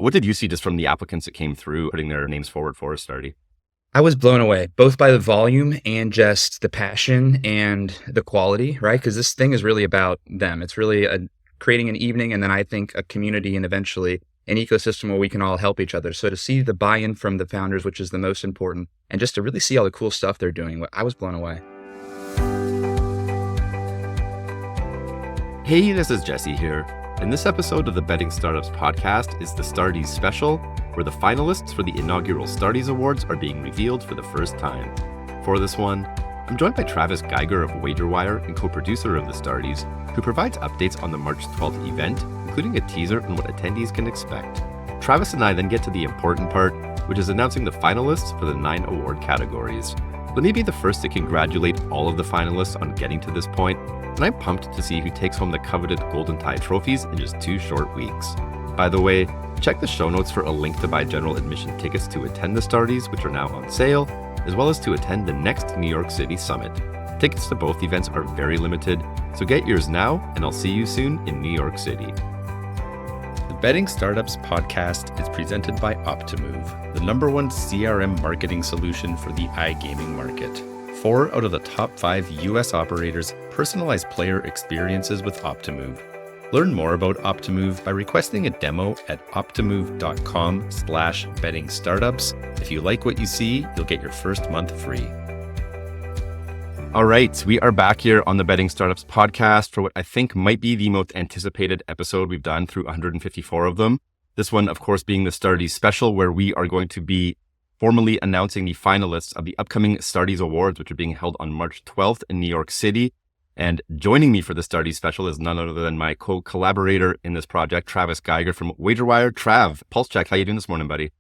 What did you see just from the applicants that came through putting their names forward for a Starty? I was blown away, both by the volume and just the passion and the quality, right? Because this thing is really about them. It's really creating an evening, and then I think a community and eventually an ecosystem where we can all help each other. So to see the buy-in from the founders, which is the most important, and just to really see all the cool stuff they're doing, I was blown away. Hey, this is Jesse here. And this episode of the Betting Startups podcast is the Starties Special, where the finalists for the inaugural Starties Awards are being revealed for the first time. For this one, I'm joined by Travis Geiger of WagerWire and co-producer of the Starties, who provides updates on the March 12th event, including a teaser on what attendees can expect. Travis and I then get to the important part, which is announcing the finalists for the 9 award categories. Let me be the first to congratulate all of the finalists on getting to this point, and I'm pumped to see who takes home the coveted Golden Tie trophies in just 2 short weeks. By the way, check the show notes for a link to buy general admission tickets to attend the Starties, which are now on sale, as well as to attend the next New York City Summit. Tickets to both events are very limited, so get yours now, and I'll see you soon in New York City. The Betting Startups podcast is presented by Optimove, the #1 CRM marketing solution for the iGaming market. 4 out of the top 5 US operators personalize player experiences with Optimove. Learn more about Optimove by requesting a demo at optimove.com/bettingstartups. If you like what you see, you'll get your first month free. All right, we are back here on the Betting Startups podcast for what I think might be the most anticipated episode we've done through 154 of them. This one, of course, being the Starties Special, where we are going to be formally announcing the finalists of the upcoming Starties Awards, which are being held on March 12th in New York City. And joining me for the Starties Special is none other than my co-collaborator in this project, Travis Geiger from WagerWire. Trav, pulse check. How you doing this morning, buddy?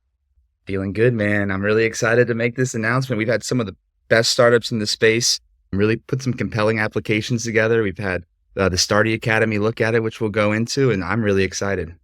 Feeling good, man. I'm really excited to make this announcement. We've had some of the best startups in the space really put some compelling applications together. We've had the Starties Academy look at it, which we'll go into, and I'm really excited.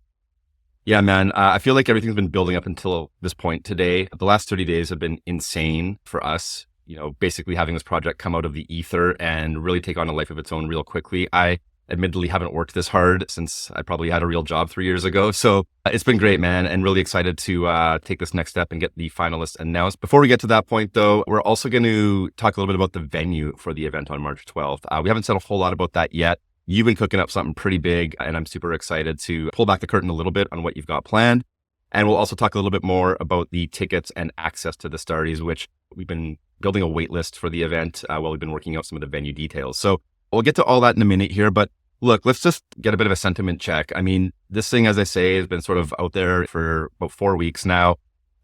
Yeah, man. I feel like everything's been building up until this point today. The last 30 days have been insane for us. You know, basically having this project come out of the ether and really take on a life of its own real quickly. I admittedly haven't worked this hard since I probably had a real job 3 years ago. So it's been great, man, and really excited to take this next step and get the finalists announced. Before we get to that point, though, we're also going to talk a little bit about the venue for the event on March 12th. We haven't said a whole lot about that yet. You've been cooking up something pretty big, and I'm super excited to pull back the curtain a little bit on what you've got planned. And we'll also talk a little bit more about the tickets and access to the Starties, which we've been building a wait list for the event while we've been working out some of the venue details. So we'll get to all that in a minute here, but look, let's just get a bit of a sentiment check. I mean, this thing, as I say, has been sort of out there for about 4 weeks now.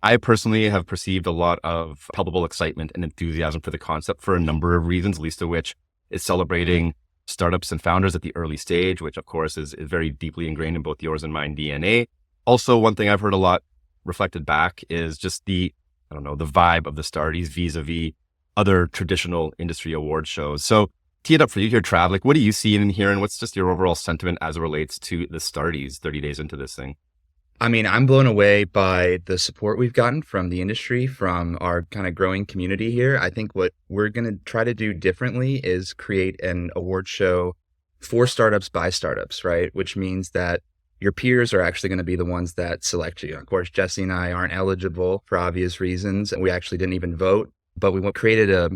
I personally have perceived a lot of palpable excitement and enthusiasm for the concept for a number of reasons, least of which is celebrating startups and founders at the early stage, which of course is very deeply ingrained in both yours and mine DNA. Also, one thing I've heard a lot reflected back is just the vibe of the Starties vis-a-vis other traditional industry award shows. So tee it up for you here, Trav. Like, what do you see in here, and what's just your overall sentiment as it relates to the Starties 30 days into this thing? I mean, I'm blown away by the support we've gotten from the industry, from our kind of growing community here. I think what we're going to try to do differently is create an award show for startups by startups, right? Which means that your peers are actually going to be the ones that select you. Of course, Jesse and I aren't eligible for obvious reasons, and we actually didn't even vote, but we created a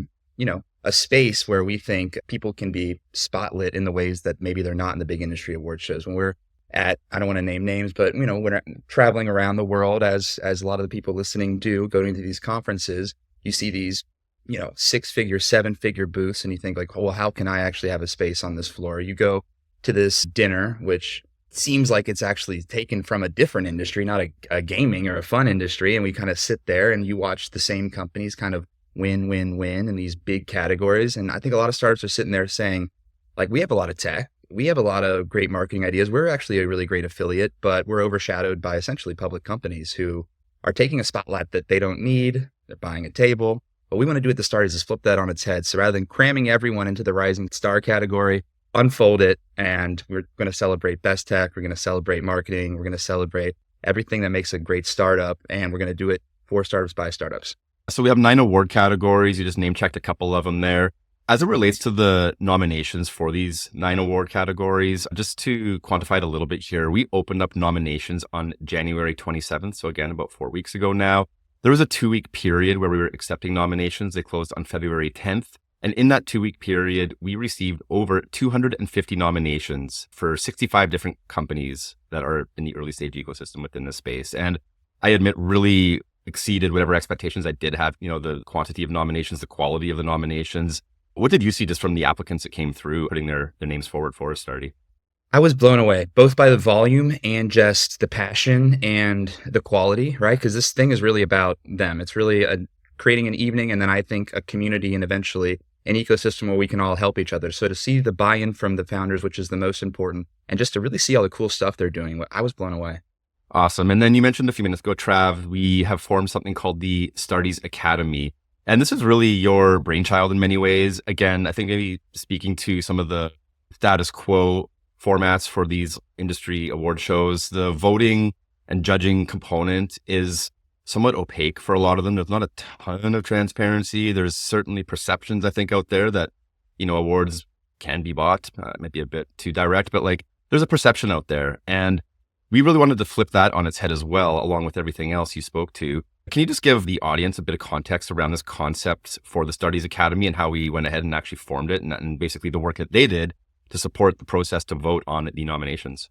space where we think people can be spotlit in the ways that maybe they're not in the big industry award shows. When we're at, I don't want to name names, but we're traveling around the world as a lot of the people listening do, going to these conferences, you see these, 6-figure, 7-figure booths, and you think like, oh, well, how can I actually have a space on this floor? You go to this dinner, which seems like it's actually taken from a different industry, not a gaming or a fun industry. And we kind of sit there and you watch the same companies kind of win in these big categories. And I think a lot of startups are sitting there saying, like, we have a lot of tech. We have a lot of great marketing ideas. We're actually a really great affiliate, but we're overshadowed by essentially public companies who are taking a spotlight that they don't need. They're buying a table. What we want to do at the Starties is flip that on its head. So rather than cramming everyone into the rising star category, unfold it, and we're going to celebrate best tech. We're going to celebrate marketing. We're going to celebrate everything that makes a great startup, and we're going to do it for startups by startups. So we have 9 award categories. You just name checked a couple of them there. As it relates to the nominations for these 9 award categories, just to quantify it a little bit here, we opened up nominations on January 27th. So again, about 4 weeks ago now. There was a 2-week period where we were accepting nominations. They closed on February 10th. And in that 2-week period, we received over 250 nominations for 65 different companies that are in the early stage ecosystem within this space. And I admit really exceeded whatever expectations I did have, the quantity of nominations, the quality of the nominations. What did you see just from the applicants that came through putting their names forward for us, Starty? I was blown away, both by the volume and just the passion and the quality, right? Because this thing is really about them. It's really creating an evening, and then I think a community, and eventually an ecosystem where we can all help each other. So to see the buy-in from the founders, which is the most important, and just to really see all the cool stuff they're doing, I was blown away. Awesome. And then you mentioned a few minutes ago, Trav, we have formed something called the Starties Academy. And this is really your brainchild in many ways. Again, I think maybe speaking to some of the status quo formats for these industry award shows, the voting and judging component is somewhat opaque for a lot of them. There's not a ton of transparency. There's certainly perceptions, I think, out there that, awards can be bought. It might be a bit too direct, but there's a perception out there. And we really wanted to flip that on its head as well, along with everything else you spoke to. Can you just give the audience a bit of context around this concept for the Starties Academy and how we went ahead and actually formed it and basically the work that they did to support the process to vote on the nominations?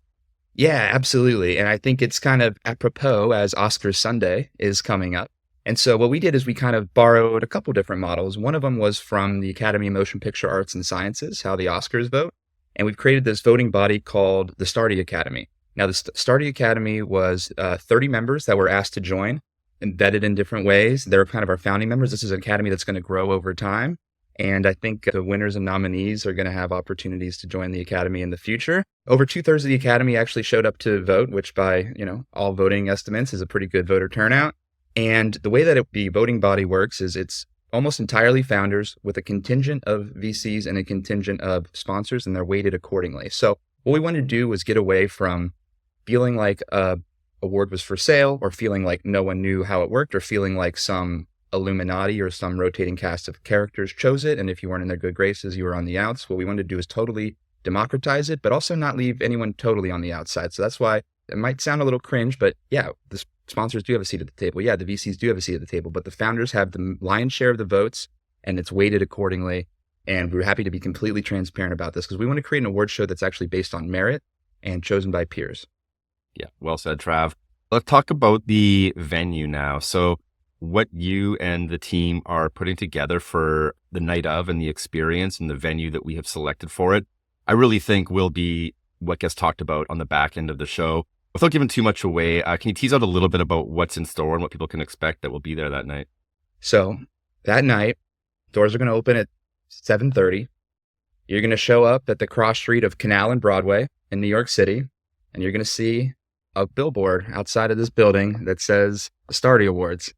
Yeah, absolutely. And I think it's kind of apropos as Oscar Sunday is coming up. And so what we did is we kind of borrowed a couple different models. One of them was from the Academy of Motion Picture Arts and Sciences, how the Oscars vote. And we've created this voting body called the Starties Academy. Now, the Starties Academy was 30 members that were asked to join, embedded in different ways. They're kind of our founding members. This is an academy that's going to grow over time. And I think the winners and nominees are going to have opportunities to join the academy in the future. Over 2/3 of the academy actually showed up to vote, which by, all voting estimates is a pretty good voter turnout. And the way that the voting body works is it's almost entirely founders with a contingent of VCs and a contingent of sponsors, and they're weighted accordingly. So what we wanted to do was get away from feeling like a award was for sale, or feeling like no one knew how it worked, or feeling like some Illuminati or some rotating cast of characters chose it, and if you weren't in their good graces, you were on the outs. What we wanted to do is totally democratize it, but also not leave anyone totally on the outside. So that's why it might sound a little cringe, but yeah, the sponsors do have a seat at the table. Yeah, the VCs do have a seat at the table, but the founders have the lion's share of the votes, and it's weighted accordingly. And we're happy to be completely transparent about this because we want to create an award show that's actually based on merit and chosen by peers. Yeah, well said, Trav. Let's talk about the venue now. So what you and the team are putting together for the night of and the experience and the venue that we have selected for it, I really think will be what gets talked about on the back end of the show. Without giving too much away, can you tease out a little bit about what's in store and what people can expect that will be there that night? So that night, doors are going to open at 7:30. You're going to show up at the cross street of Canal and Broadway in New York City, and you're going to see a billboard outside of this building that says the Starties Awards.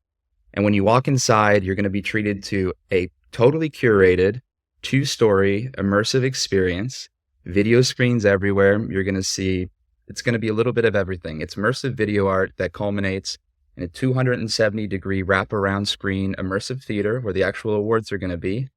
And when you walk inside, you're going to be treated to a totally curated 2-story immersive experience, video screens everywhere. You're going to see, it's going to be a little bit of everything. It's immersive video art that culminates in a 270-degree wraparound screen immersive theater where the actual awards are going to be,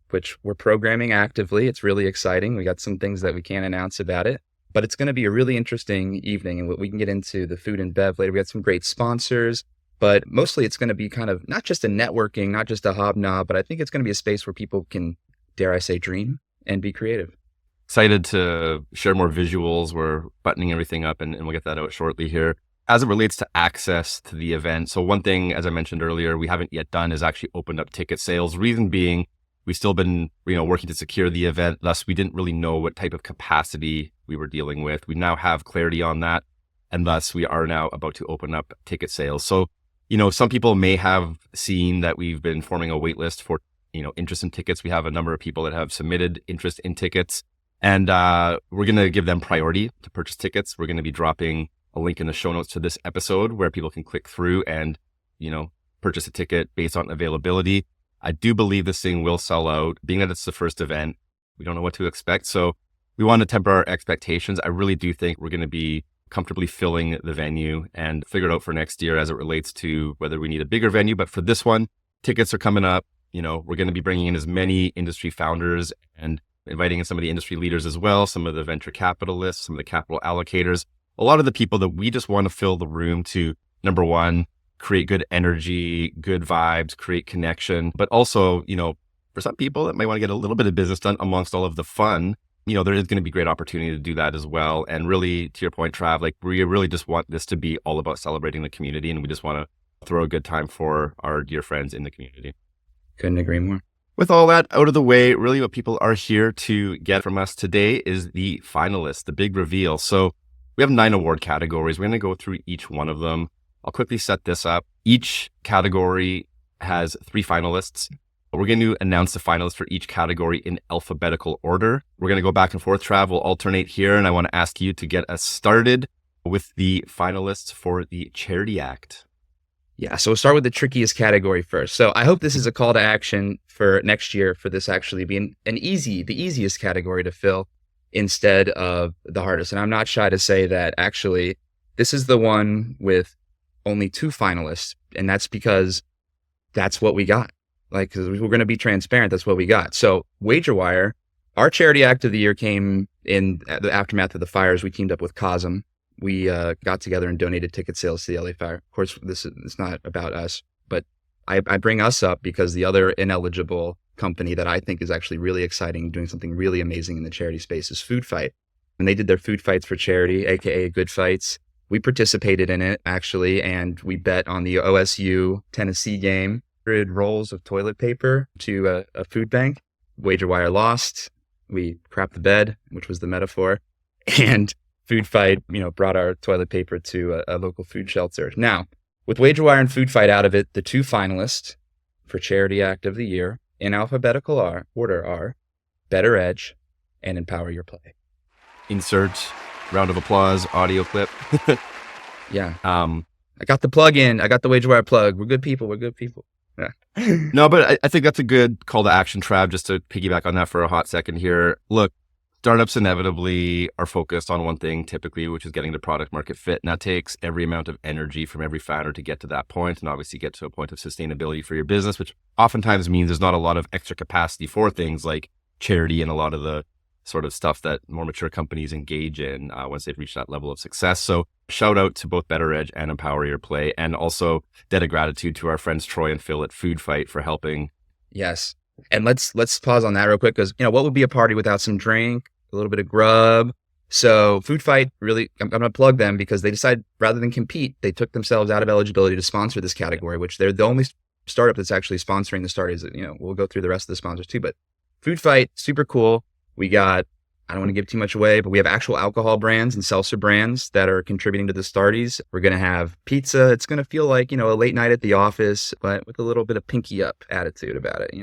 which we're programming actively. It's really exciting. We got some things that we can't announce about it, but it's going to be a really interesting evening, and we can get into the food and bev later. We got some great sponsors, but mostly it's going to be kind of not just a networking, not just a hobnob, but I think it's going to be a space where people can, dare I say, dream and be creative. Excited to share more visuals. We're buttoning everything up and we'll get that out shortly here. As it relates to access to the event, so one thing, as I mentioned earlier, we haven't yet done is actually opened up ticket sales. Reason being, we've still been, working to secure the event. Thus, we didn't really know what type of capacity we were dealing with. We now have clarity on that. And thus, we are now about to open up ticket sales. So, some people may have seen that we've been forming a wait list for, interest in tickets. We have a number of people that have submitted interest in tickets. And we're going to give them priority to purchase tickets. We're going to be dropping a link in the show notes to this episode where people can click through and, purchase a ticket based on availability. I do believe this thing will sell out. Being that it's the first event, we don't know what to expect. So we want to temper our expectations. I really do think we're going to be comfortably filling the venue and figure it out for next year as it relates to whether we need a bigger venue. But for this one, tickets are coming up We're going to be bringing in as many industry founders and inviting in some of the industry leaders as well, some of the venture capitalists, some of the capital allocators, a lot of the people that we just want to fill the room to, number one, create good energy, good vibes, create connection, but also, for some people that might want to get a little bit of business done amongst all of the fun, there is going to be great opportunity to do that as well. And really, to your point, Trav, like we really just want this to be all about celebrating the community, and we just want to throw a good time for our dear friends in the community. Couldn't agree more. With all that out of the way, really what people are here to get from us today is the finalists, the big reveal. So we have 9 award categories. We're going to go through each one of them. I'll quickly set this up. Each category has 3 finalists. We're going to announce the finalists for each category in alphabetical order. We're going to go back and forth. Trav will alternate here, and I want to ask you to get us started with the finalists for the Charity Act. Yeah, so we'll start with the trickiest category first. So I hope this is a call to action for next year for this actually being the easiest category to fill instead of the hardest. And I'm not shy to say that actually this is the one with only 2 finalists, and that's because that's what we got. Like, 'cause we're going to be transparent. That's what we got. So WagerWire, our charity act of the year came in the aftermath of the fires. We teamed up with COSM. We got together and donated ticket sales to the LA fire. Of course, it's not about us, but I bring us up because the other ineligible company that I think is actually really exciting, doing something really amazing in the charity space is Food Fight. And they did their Food Fights for Charity, aka Good Fights. We participated in it actually, and we bet on the OSU Tennessee game. Rolls of toilet paper to a food bank. WagerWire lost. We crapped the bed, which was the metaphor. And Food Fight, brought our toilet paper to a local food shelter. Now, with WagerWire and Food Fight out of it, the 2 finalists for Charity Act of the Year in alphabetical order are Better Edge and Empower Your Play. Insert round of applause, audio clip. Yeah. I got the plug in. I got the WagerWire plug. We're good people. Yeah. No, but I think that's a good call to action, Trav, just to piggyback on that for a hot second here. Look, startups inevitably are focused on one thing typically, which is getting the product market fit. And that takes every amount of energy from every founder to get to that point and obviously get to a point of sustainability for your business, which oftentimes means there's not a lot of extra capacity for things like charity and a lot of the sort of stuff that more mature companies engage in once they've reached that level of success. So shout out to both Better Edge and Empower Your Play, and also debt of gratitude to our friends Troy and Phil at Food Fight for helping. Yes. And let's pause on that real quick because, what would be a party without some drink, a little bit of grub? So Food Fight, really, I'm going to plug them because they decided rather than compete, they took themselves out of eligibility to sponsor this category, which they're the only startup that's actually sponsoring the Starties. We'll go through the rest of the sponsors too, but Food Fight, super cool. We got, I don't want to give too much away, but we have actual alcohol brands and seltzer brands that are contributing to the Starties. We're going to have pizza. It's going to feel like, a late night at the office, but with a little bit of pinky up attitude about it,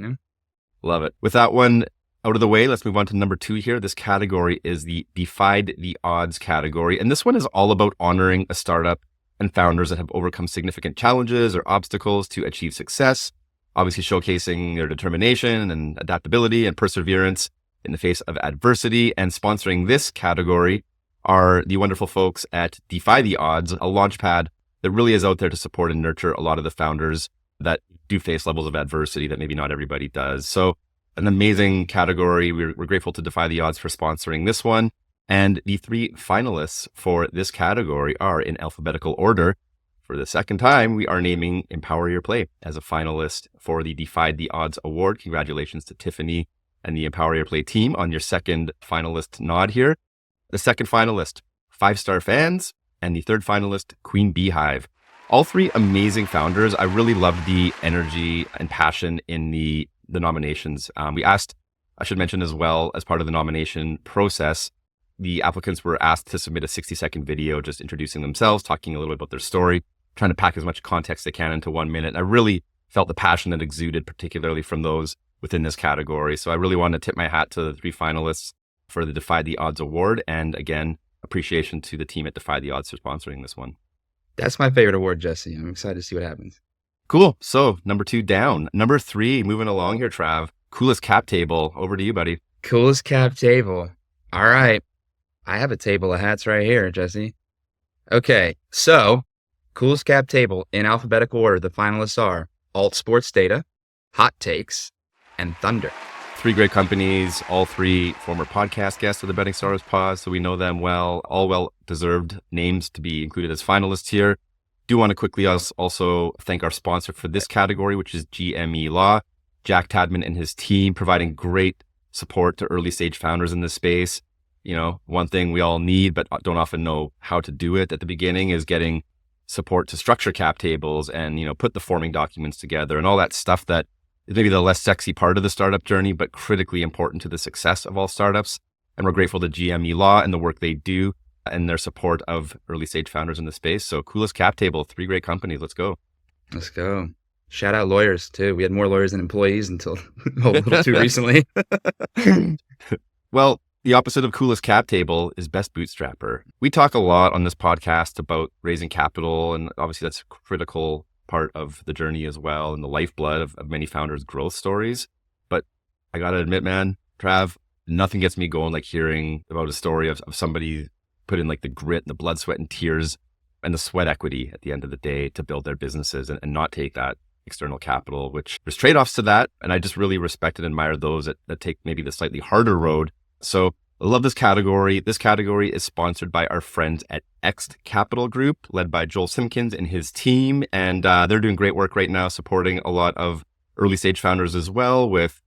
Love it. With that one out of the way, let's move on to number 2 here. This category is the Defied the Odds category. And this one is all about honoring a startup and founders that have overcome significant challenges or obstacles to achieve success, obviously showcasing their determination and adaptability and perseverance in the face of adversity. And sponsoring this category are the wonderful folks at Defy the Odds, a launchpad that really is out there to support and nurture a lot of the founders that do face levels of adversity that maybe not everybody does. So an amazing category. We're grateful to Defy the Odds for sponsoring this one. And the 3 finalists for this category are in alphabetical order. For the second time, we are naming Empower Your Play as a finalist for the Defied the Odds Award. Congratulations to Tiffany and the Empower Your Play team on your second finalist nod here. The second finalist, 5-Star Fans, and the third finalist, Queen Beehive. All 3 amazing founders. I really loved the energy and passion in the nominations. We asked, I should mention as well, as part of the nomination process, the applicants were asked to submit a 60-second video just introducing themselves, talking a little bit about their story, trying to pack as much context they can into 1 minute. And I really felt the passion that exuded, particularly from those within this category. So I really wanted to tip my hat to the 3 finalists for the Defy the Odds Award. And again, appreciation to the team at Defy the Odds for sponsoring this one. That's my favorite award, Jesse. I'm excited to see what happens. Cool. So number 2 down. Number 3, moving along here, Trav. Coolest cap table. Over to you, buddy. Coolest cap table. All right. I have a table of hats right here, Jesse. Okay. So coolest cap table in alphabetical order. The finalists are Alt Sports Data, Hot Takes, and Thunder. Three great companies, all three former podcast guests of the Betting Startups Pod, so we know them well, all well-deserved names to be included as finalists here. Do want to quickly also thank our sponsor for this category, which is GME Law. Jack Tadman and his team providing great support to early stage founders in this space. You know, one thing we all need, but don't often know how to do it at the beginning, is getting support to structure cap tables and, put the forming documents together and all that stuff that is maybe the less sexy part of the startup journey, but critically important to the success of all startups. And we're grateful to GME Law and the work they do and their support of early stage founders in the space. So coolest cap table, three great companies. Let's go. Let's go. Shout out lawyers too. We had more lawyers than employees until a little too recently. Well, the opposite of coolest cap table is best bootstrapper. We talk a lot on this podcast about raising capital, and obviously that's a critical part of the journey as well and the lifeblood of many founders' growth stories. But I got to admit, man, Trav, nothing gets me going like hearing about a story of somebody put in like the grit and the blood, sweat, and tears and the sweat equity at the end of the day to build their businesses and not take that external capital, which there's trade-offs to that. And I just really respect and admire those that take maybe the slightly harder road. So I love this category. This category is sponsored by our friends at Ext Capital Group, led by Joel Simpkins and his team. And they're doing great work right now, supporting a lot of early stage founders as well with,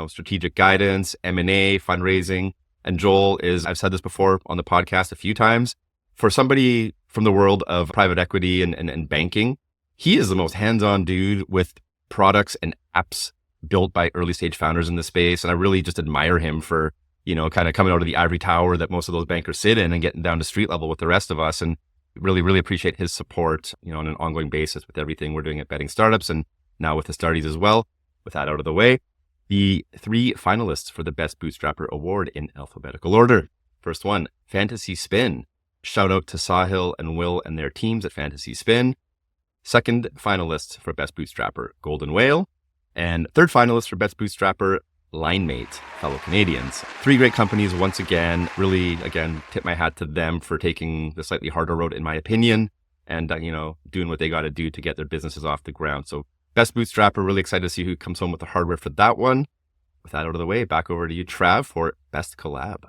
strategic guidance, M&A, fundraising. And Joel is, I've said this before on the podcast a few times, for somebody from the world of private equity and banking, he is the most hands-on dude with products and apps built by early stage founders in the space. And I really just admire him for, kind of coming out of the ivory tower that most of those bankers sit in and getting down to street level with the rest of us. And really, really appreciate his support, on an ongoing basis with everything we're doing at Betting Startups and now with the Starties as well. With that out of the way, the three finalists for the Best Bootstrapper Award in alphabetical order. First one, Fantasy Spin. Shout out to Sahil and Will and their teams at Fantasy Spin. Second finalist for Best Bootstrapper, Golden Whale. And third finalist for Best Bootstrapper, Linemate, fellow Canadians. Three great companies once again. Really, again, tip my hat to them for taking the slightly harder road, in my opinion, and, doing what they got to do to get their businesses off the ground. So Best Bootstrapper, really excited to see who comes home with the hardware for that one. With that out of the way, back over to you, Trav, for Best Collab.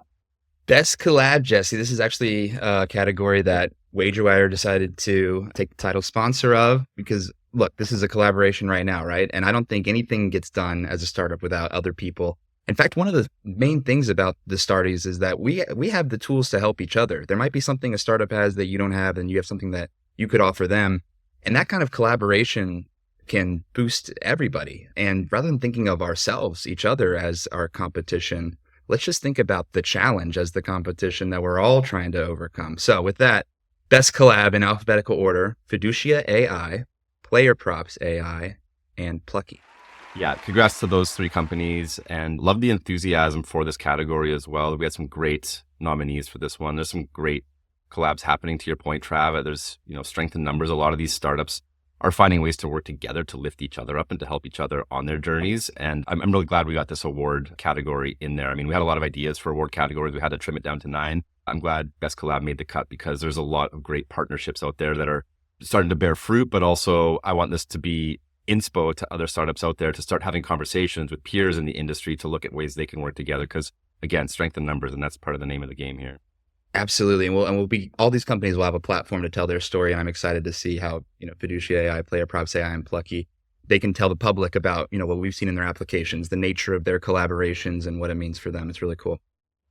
Best collab, Jesse. This is actually a category that WagerWire decided to take the title sponsor of because, look, this is a collaboration right now, right? And I don't think anything gets done as a startup without other people. In fact, one of the main things about the Starties is that we have the tools to help each other. There might be something a startup has that you don't have, and you have something that you could offer them. And that kind of collaboration can boost everybody. And rather than thinking of ourselves, each other as our competition, let's just think about the challenge as the competition that we're all trying to overcome. So with that, best collab in alphabetical order, Fiducia AI, Player Props AI, and Plucky. Yeah, congrats to those three companies and love the enthusiasm for this category as well. We had some great nominees for this one. There's some great collabs happening, to your point, Trav. There's, strength in numbers. A lot of these startups are finding ways to work together to lift each other up and to help each other on their journeys. And I'm really glad we got this award category in there. I mean, we had a lot of ideas for award categories. We had to trim it down to 9. I'm glad Best Collab made the cut because there's a lot of great partnerships out there that are starting to bear fruit. But also, I want this to be inspo to other startups out there to start having conversations with peers in the industry to look at ways they can work together. Because again, strength in numbers, and that's part of the name of the game here. Absolutely. And we'll be, all these companies will have a platform to tell their story. And I'm excited to see how, Fiducia AI, Player Props AI, and Plucky, they can tell the public about, what we've seen in their applications, the nature of their collaborations and what it means for them. It's really cool.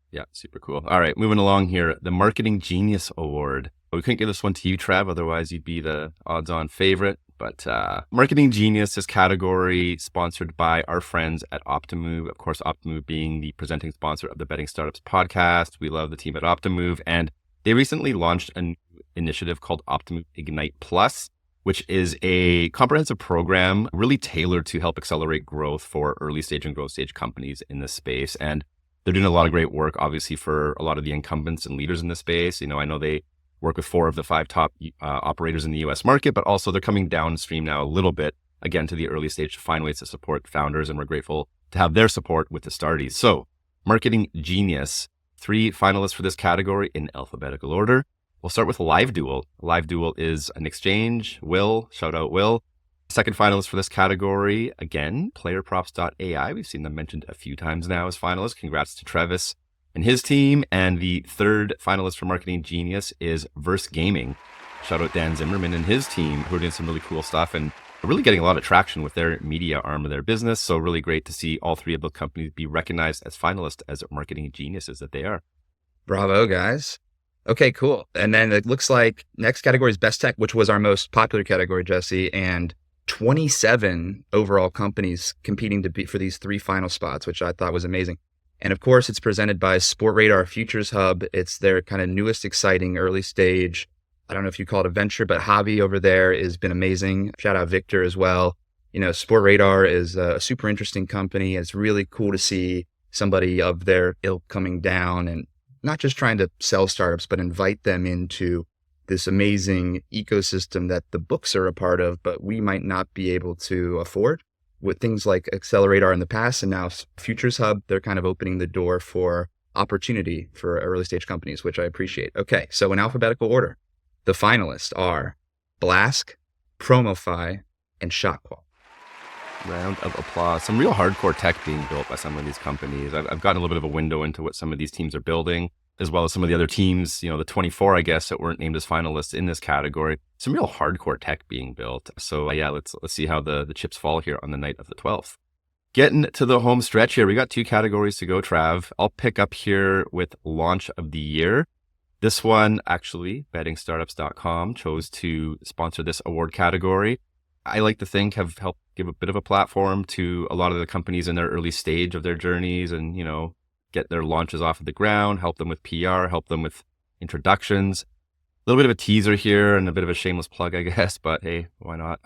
Yeah, super cool. All right, moving along here. The Marketing Genius Award. We couldn't give this one to you, Trav, otherwise you'd be the odds-on favorite. But Marketing Genius is category sponsored by our friends at Optimove. Of course, Optimove being the presenting sponsor of the Betting Startups podcast. We love the team at Optimove. And they recently launched an initiative called Optimove Ignite Plus, which is a comprehensive program really tailored to help accelerate growth for early stage and growth stage companies in this space. And they're doing a lot of great work, obviously, for a lot of the incumbents and leaders in this space. I know they work with 4 of the 5 top operators in the US market, but also they're coming downstream now a little bit, again, to the early stage to find ways to support founders. And we're grateful to have their support with the Starties. So Marketing Genius, 3 finalists for this category in alphabetical order. We'll start with Live Duel. Live Duel is an exchange. Will, shout out Will, Second finalist for this category, again, playerprops.ai. We've seen them mentioned a few times now as finalists. Congrats to Travis and his team. And the third finalist for Marketing Genius is Verse Gaming. Shout out Dan Zimmerman and his team, who are doing some really cool stuff and really getting a lot of traction with their media arm of their business. So really great to see all three of those companies be recognized as finalists as marketing geniuses that they are. Bravo, guys. Okay, cool. And then it looks like next category is Best Tech, which was our most popular category, Jesse, and 27 overall companies competing for these three final spots, which I thought was amazing. And of course, it's presented by Sport Radar Futures Hub. It's their kind of newest, exciting early stage. I don't know if you call it a venture, but hobby over there has been amazing. Shout out Victor as well. Sport Radar is a super interesting company. It's really cool to see somebody of their ilk coming down and not just trying to sell startups, but invite them into this amazing ecosystem that the books are a part of, but we might not be able to afford with things like Accelerator in the past. And now Futures Hub, they're kind of opening the door for opportunity for early stage companies, which I appreciate. Okay, so in alphabetical order, the finalists are Blask, Promofy, and Shotqual. Round of applause. Some real hardcore tech being built by some of these companies. I've gotten a little bit of a window into what some of these teams are building, as well as some of the other teams, the 24, I guess, that weren't named as finalists in this category. Some real hardcore tech being built. So yeah, let's see how the chips fall here on the night of the 12th. Getting to the home stretch here, we got two categories to go, Trav. I'll pick up here with Launch of the Year. This one, actually, bettingstartups.com chose to sponsor this award category. I like to think have helped give a bit of a platform to a lot of the companies in their early stage of their journeys and, get their launches off of the ground, help them with PR, help them with introductions. A little bit of a teaser here and a bit of a shameless plug, I guess, but hey, why not?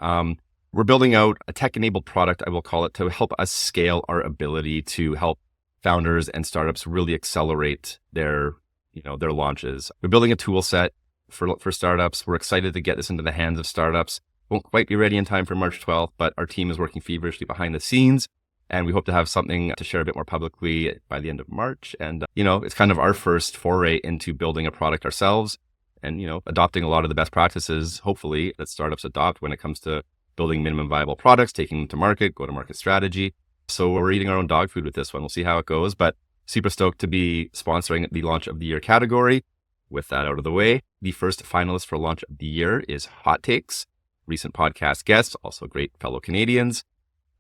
We're building out a tech-enabled product, I will call it, to help us scale our ability to help founders and startups really accelerate their launches. We're building a tool set for startups. We're excited to get this into the hands of startups. Won't quite be ready in time for March 12th, but our team is working feverishly behind the scenes, and we hope to have something to share a bit more publicly by the end of March. And, it's kind of our first foray into building a product ourselves and, adopting a lot of the best practices, hopefully, that startups adopt when it comes to building minimum viable products, taking them to market, go-to-market strategy. So we're eating our own dog food with this one. We'll see how it goes, but super stoked to be sponsoring the Launch of the Year category. With that out of the way, the first finalist for Launch of the Year is Hot Takes. Recent podcast guests, also great fellow Canadians.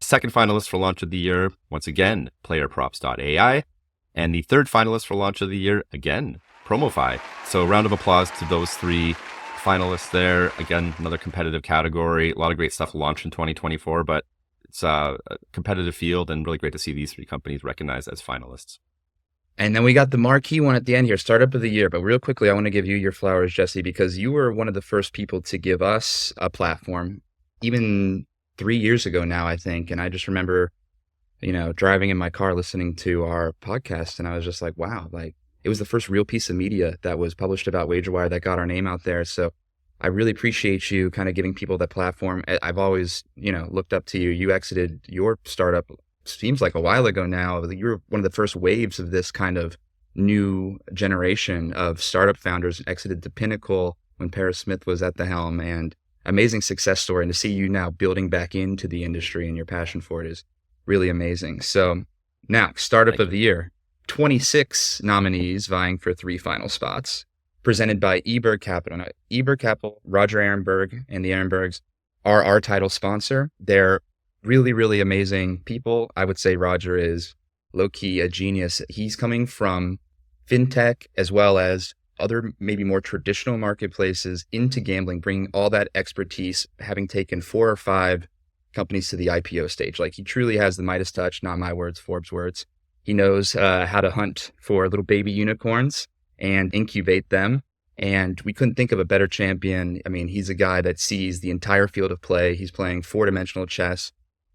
Second finalist for Launch of the Year, once again, playerprops.ai. And the third finalist for Launch of the Year, again, Promofy. So round of applause to those three finalists there. Again, another competitive category. A lot of great stuff launched in 2024, but it's a competitive field and really great to see these three companies recognized as finalists. And then we got the marquee one at the end here, Startup of the Year. But real quickly, I want to give you your flowers, Jesse, because you were one of the first people to give us a platform, even 3 years ago now, I think. And I just remember, driving in my car listening to our podcast, and I was just like, wow, it was the first real piece of media that was published about WagerWire that got our name out there. So I really appreciate you kind of giving people that platform. I've always, looked up to you. You exited your startup seems like a while ago now. You're one of the first waves of this kind of new generation of startup founders, exited to Pinnacle when Paris Smith was at the helm, and amazing success story. And to see you now building back into the industry and your passion for it is really amazing. So now, Startup of the Year, 26 nominees vying for 3 final spots, presented by eBird Capital. Now, eBird Capital, Roger Ehrenberg and the Ehrenbergs are our title sponsor. They're really, really amazing people. I would say Roger is low-key a genius. He's coming from fintech as well as other maybe more traditional marketplaces into gambling, bringing all that expertise, having taken 4 or 5 companies to the IPO stage. He truly has the Midas touch, not my words, Forbes' words. He knows how to hunt for little baby unicorns and incubate them. And we couldn't think of a better champion. I mean, he's a guy that sees the entire field of play. He's playing 4-dimensional chess.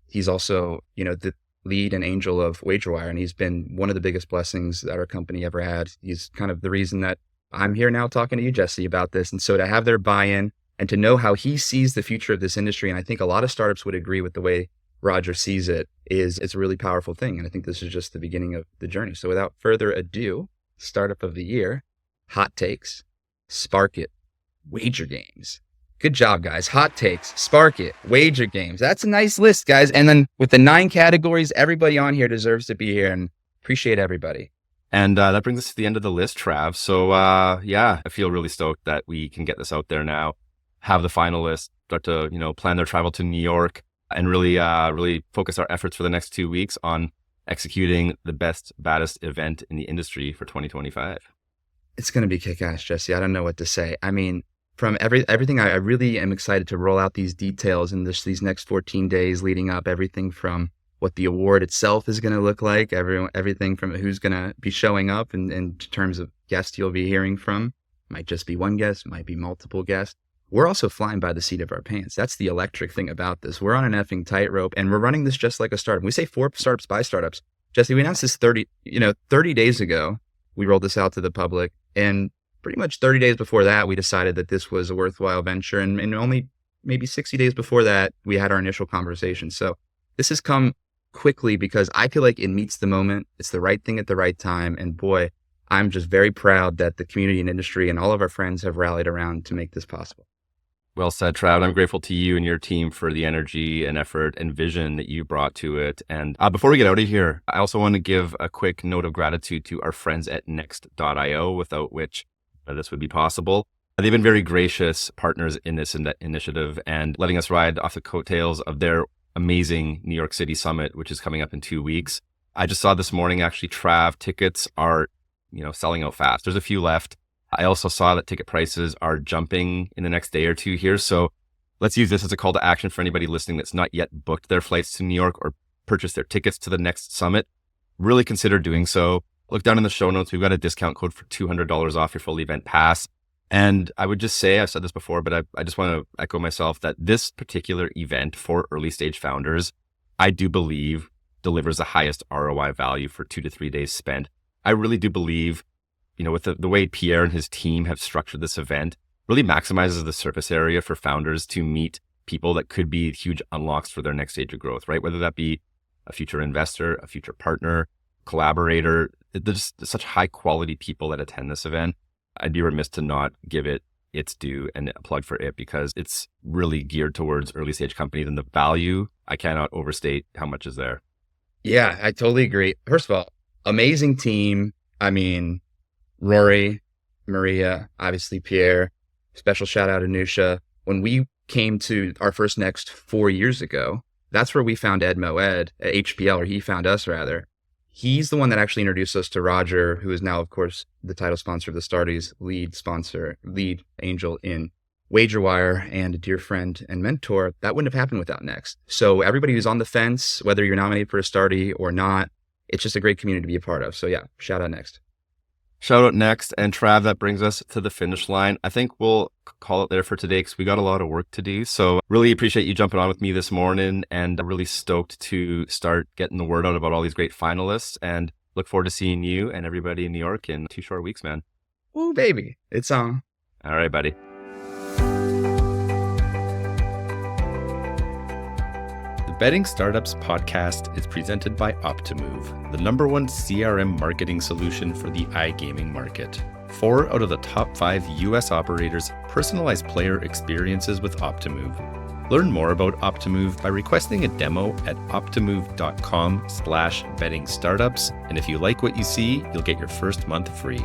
He's also, the lead and angel of WagerWire, and he's been one of the biggest blessings that our company ever had. He's kind of the reason that I'm here now talking to you, Jesse, about this. And so to have their buy-in and to know how he sees the future of this industry, and I think a lot of startups would agree with the way Roger sees it, it's a really powerful thing. And I think this is just the beginning of the journey. So without further ado, Startup of the Year, Hot Takes, Spark It, Wager Games, Good job, guys. Hot takes, Spark It, Wager Games. That's a nice list, guys. And then with the 9 categories, everybody on here deserves to be here, and appreciate everybody. And that brings us to the end of the list, Trav. So yeah, I feel really stoked that we can get this out there now, have the finalists start to, plan their travel to New York and really focus our efforts for the next 2 weeks on executing the best, baddest event in the industry for 2025. It's going to be kick-ass, Jesse. I don't know what to say. I mean, from everything, I really am excited to roll out these details in these next 14 days leading up, everything from what the award itself is going to look like, everything from who's going to be showing up in terms of guests you'll be hearing from. Might just be one guest, might be multiple guests. We're also flying by the seat of our pants. That's the electric thing about this. We're on an effing tightrope, and we're running this just like a startup. When we say 4 startups by startups, Jesse, we announced this 30 days ago. We rolled this out to the public, and pretty much 30 days before that, we decided that this was a worthwhile venture, and only maybe 60 days before that, we had our initial conversation. So this has come quickly because I feel like it meets the moment. It's the right thing at the right time, and boy, I'm just very proud that the community and industry and all of our friends have rallied around to make this possible. Well said, Trav. I'm grateful to you and your team for the energy and effort and vision that you brought to it. And before we get out of here, I also want to give a quick note of gratitude to our friends at Next.io, without which this would be possible. They've been very gracious partners in this initiative and letting us ride off the coattails of their amazing New York City Summit, which is coming up in 2 weeks. I just saw this morning, actually, Trav, tickets are, selling out fast. There's a few left. I also saw that ticket prices are jumping in the next day or two here. So let's use this as a call to action for anybody listening that's not yet booked their flights to New York or purchased their tickets to the next summit. Really consider doing so. Look down in the show notes. We've got a discount code for $200 off your full event pass. And I would just say, I've said this before, but I just want to echo myself that this particular event for early stage founders, I do believe delivers the highest ROI value for 2 to 3 days spent. I really do believe, with the way Pierre and his team have structured this event, really maximizes the surface area for founders to meet people that could be huge unlocks for their next stage of growth, right? Whether that be a future investor, a future partner, collaborator. There's such high quality people that attend this event. I'd be remiss to not give it its due and a plug for it because it's really geared towards early stage companies, and the value, I cannot overstate how much is there. Yeah, I totally agree. First of all, amazing team. I mean, Rory, Maria, obviously Pierre, special shout out to Nusha. When we came to our first Next 4 years ago, that's where we found Ed Moed at HPL, or he found us rather. He's the one that actually introduced us to Roger, who is now, of course, the title sponsor of the Starties, lead angel in WagerWire, and a dear friend and mentor. That wouldn't have happened without Next. So everybody who's on the fence, whether you're nominated for a Startie or not, it's just a great community to be a part of. So yeah, shout out Next. Shout out Next. And Trav, that brings us to the finish line. I think we'll call it there for today because we got a lot of work to do. So really appreciate you jumping on with me this morning, and I'm really stoked to start getting the word out about all these great finalists, and look forward to seeing you and everybody in New York in 2 short weeks, man. Oh, baby. It's on. All right, buddy. The Betting Startups podcast is presented by Optimove, the #1 CRM marketing solution for the iGaming market. 4 out of the top 5 US operators personalize player experiences with Optimove. Learn more about Optimove by requesting a demo at optimove.com/bettingstartups. And if you like what you see, you'll get your first month free.